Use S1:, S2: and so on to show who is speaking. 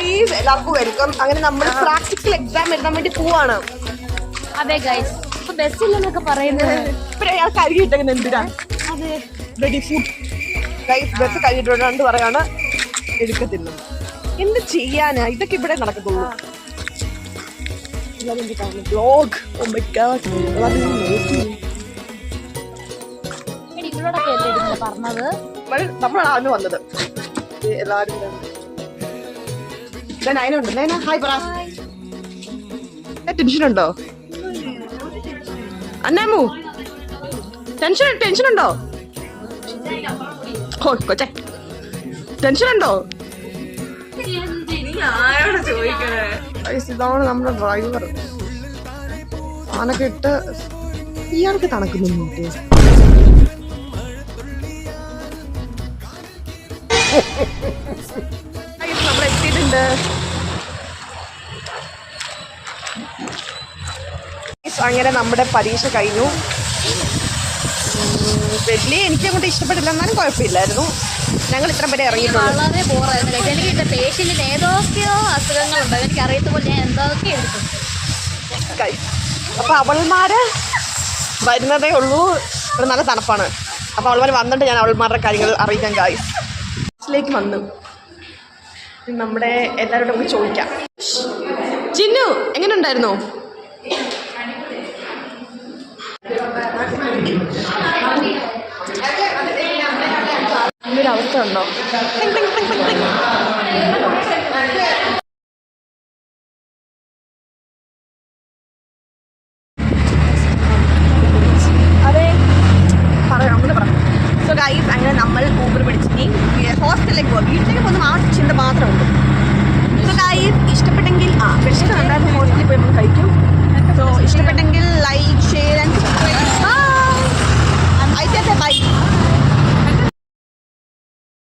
S1: Guys എല്ലാവർക്കും welcome. അങ്ങനെ നമ്മൾ പ്രാക്ടിക്കൽ എക്സാം എഴുതാൻ വേണ്ടി പോവാണ്.
S2: അതെ ഗൈസ്, ഇപ്പൊ ബസ്സില്ലെന്നൊക്കെ പറയുന്നത്
S1: ഇപ്പഴേ ഞാൻ കഴുകിയിട്ടെങ്ങനെ എന്തിനാ?
S2: അതെ,
S1: റെഡി ഫുഡ് ഗൈസ്. ബസ് കഴുകിയിട്ടുണ്ട് പറയാണ് എടുക്കത്തില്ല. എന്ത് ചെയ്യാനാ, ഇതൊക്കെ ഇവിടെ നടക്കത്തുള്ളൂ. വ്ലോഗ്, ഓ മൈ ഗോഡ്,
S2: ഇവരോടൊക്കെ അല്ലേ പറഞ്ഞത്?
S1: നമ്മളാണ് അന്ന് വന്നത്. എല്ലാരും നയനുണ്ട്. നയന ഹായ് പറ. ടെൻഷൻ ഉണ്ടോ അന്നാമു? ടെൻഷൻ ഉണ്ടോ? ഓ കൊച്ചേ, ടെൻഷൻ ഉണ്ടോ? ഇതാണ് നമ്മുടെ ഡ്രൈവർ. ആനൊക്കെ ഇട്ട് ഇയാൾക്ക് തണുക്കുന്നു. നമ്മൾ എത്തിയിട്ടുണ്ട്. അങ്ങനെ നമ്മുടെ പരീക്ഷ കഴിഞ്ഞു. വലിയ എനിക്കങ്ങോട്ട് ഇഷ്ടപ്പെട്ടില്ല, എന്നാലും കുഴപ്പമില്ലായിരുന്നു. ഞങ്ങൾ ഇത്ര പേരെ ഇറങ്ങിയിട്ടുള്ളൂ.
S2: വളരെ ബോറായിരുന്നു. എനിക്ക് പേഷ്യന്റിന് ഏതൊക്കെയോ അസുഖങ്ങളുണ്ട്, എനിക്ക് അറിയത്തുമ്പോൾ ഞാൻ എന്തൊക്കെ എടുക്കും.
S1: അപ്പൊ അവൾമാര് വരുന്നതേ ഉള്ളൂ. ഇവിടെ നല്ല തണുപ്പാണ്. അപ്പൊ അവൾമാർ വന്നിട്ട് ഞാൻ അവൾമാരുടെ കാര്യങ്ങൾ അറിയിക്കാൻ ഗായ്സിലേക്ക് വന്നു. നമ്മുടെ എല്ലാവരോടും നമുക്ക് ചോദിക്കാം. ചിന്നു എങ്ങനെ ഉണ്ടായിരുന്നു? അങ്ങനൊരു അവസ്ഥ ഉണ്ടോ? അതെ, പറയാം, അങ്ങനെ പറയാം. സോ ഗൈസ്, അങ്ങനെ നമ്മൾ ഊബർ പിടിച്ചിട്ട് ഹോസ്റ്റലിലേക്ക് പോകും. വീട്ടിലേക്ക് പോകുന്ന ആ ചിന്ത മാത്രമുണ്ട്. സോ ഗൈസ്, ഇഷ്ടപ്പെട്ടെങ്കിൽ വിഷയം ഉണ്ടായിരുന്ന ഹോസ്റ്റലിൽ പോയി നമ്മൾ കഴിക്കും.